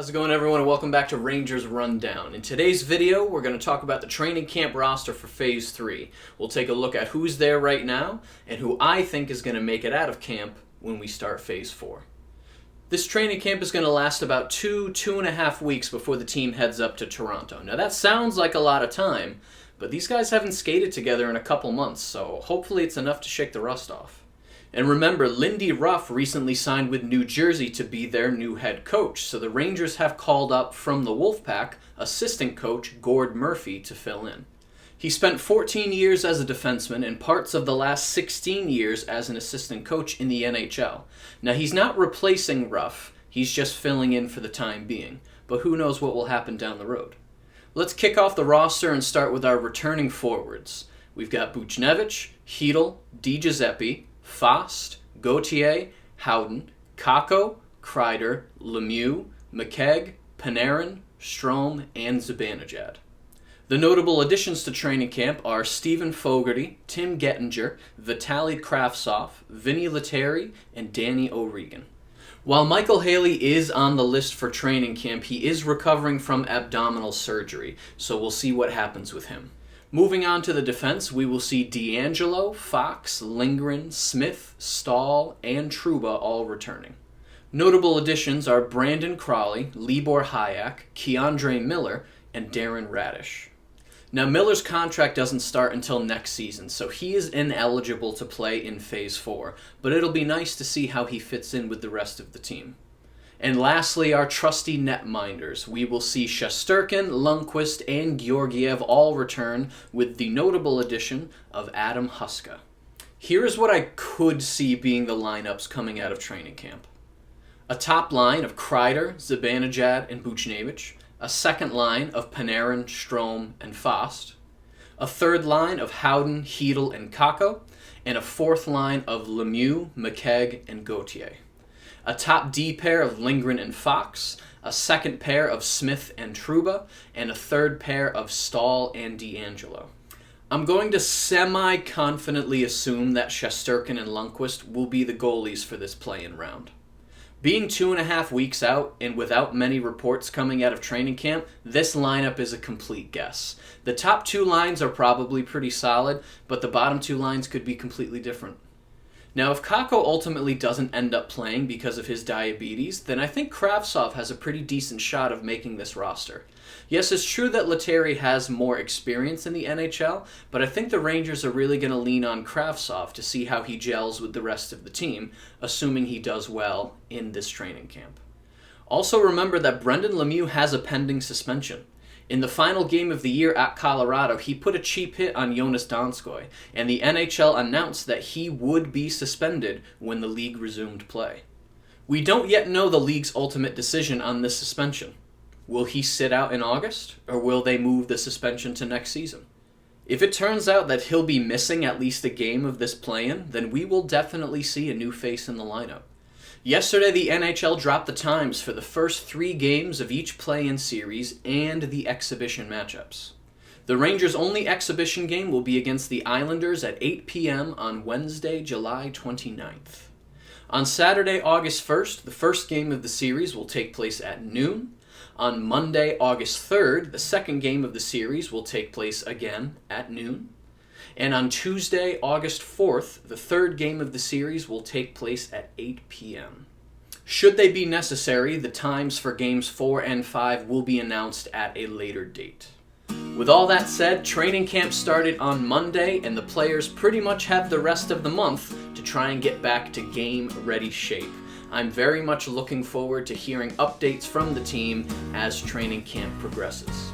How's it going, everyone, and welcome back to Rangers Rundown. In today's video, we're going to talk about the training camp roster for Phase 3. We'll take a look at who's there right now and who I think is going to make it out of camp when we start Phase 4. This training camp is going to last about 2.5 weeks before the team heads up to Toronto. Now that sounds like a lot of time, but these guys haven't skated together in a couple months, so hopefully it's enough to shake the rust off. And remember, Lindy Ruff recently signed with New Jersey to be their new head coach, so the Rangers have called up from the Wolfpack assistant coach Gord Murphy to fill in. He spent 14 years as a defenseman and parts of the last 16 years as an assistant coach in the NHL. Now, he's not replacing Ruff, he's just filling in for the time being, but who knows what will happen down the road. Let's kick off the roster and start with our returning forwards. We've got Buchnevich, Hedl, DiGiuseppe, Fast, Gauthier, Howden, Kakko, Kreider, Lemieux, McKegg, Panarin, Strome, and Zibanejad. The notable additions to training camp are Stephen Fogarty, Tim Gettinger, Vitaly Kravtsov, Vinny Lettieri, and Danny O'Regan. While Michael Haley is on the list for training camp, he is recovering from abdominal surgery, so we'll see what happens with him. Moving on to the defense, we will see DeAngelo, Fox, Lindgren, Smith, Stahl, and Trouba all returning. Notable additions are Brandon Crawley, Libor Hajek, Keandre Miller, and Darren Radish. Now, Miller's contract doesn't start until next season, so he is ineligible to play in Phase 4, but it'll be nice to see how he fits in with the rest of the team. And lastly, our trusty netminders. We will see Shesterkin, Lundqvist, and Georgiev all return with the notable addition of Adam Huska. Here is what I could see being the lineups coming out of training camp. A top line of Kreider, Zibanejad, and Buchnevich. A second line of Panarin, Strome, and Fast. A third line of Howden, Hedl, and Kakko. And a fourth line of Lemieux, McKegg, and Gauthier. A top D pair of Lindgren and Fox, a second pair of Smith and Trouba, and a third pair of Stahl and DeAngelo. I'm going to semi-confidently assume that Shesterkin and Lundqvist will be the goalies for this play-in round. Being 2.5 weeks out and without many reports coming out of training camp, this lineup is a complete guess. The top two lines are probably pretty solid, but the bottom two lines could be completely different. Now, if Kakko ultimately doesn't end up playing because of his diabetes, then I think Kravtsov has a pretty decent shot of making this roster. Yes, it's true that Lettieri has more experience in the NHL, but I think the Rangers are really going to lean on Kravtsov to see how he gels with the rest of the team, assuming he does well in this training camp. Also remember that Brendan Lemieux has a pending suspension. In the final game of the year at Colorado, he put a cheap hit on Jonas Donskoy, and the NHL announced that he would be suspended when the league resumed play. We don't yet know the league's ultimate decision on this suspension. Will he sit out in August, or will they move the suspension to next season? If it turns out that he'll be missing at least a game of this play-in, then we will definitely see a new face in the lineup. Yesterday, the NHL dropped the times for the first 3 games of each play-in series and the exhibition matchups. The Rangers' only exhibition game will be against the Islanders at 8 p.m. on Wednesday, July 29th. On Saturday, August 1st, the first game of the series will take place at noon. On Monday, August 3rd, the second game of the series will take place again at noon. And on Tuesday, August 4th, the third game of the series will take place at 8 p.m. Should they be necessary, the times for games 4 and 5 will be announced at a later date. With all that said, training camp started on Monday, and the players pretty much have the rest of the month to try and get back to game-ready shape. I'm very much looking forward to hearing updates from the team as training camp progresses.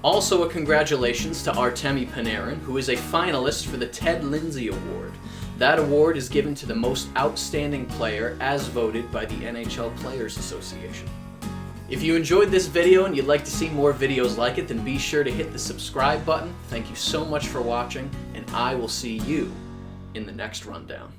Also, a congratulations to Artemi Panarin, who is a finalist for the Ted Lindsay Award. That award is given to the most outstanding player as voted by the NHL Players Association. If you enjoyed this video and you'd like to see more videos like it, then be sure to hit the subscribe button. Thank you so much for watching, and I will see you in the next rundown.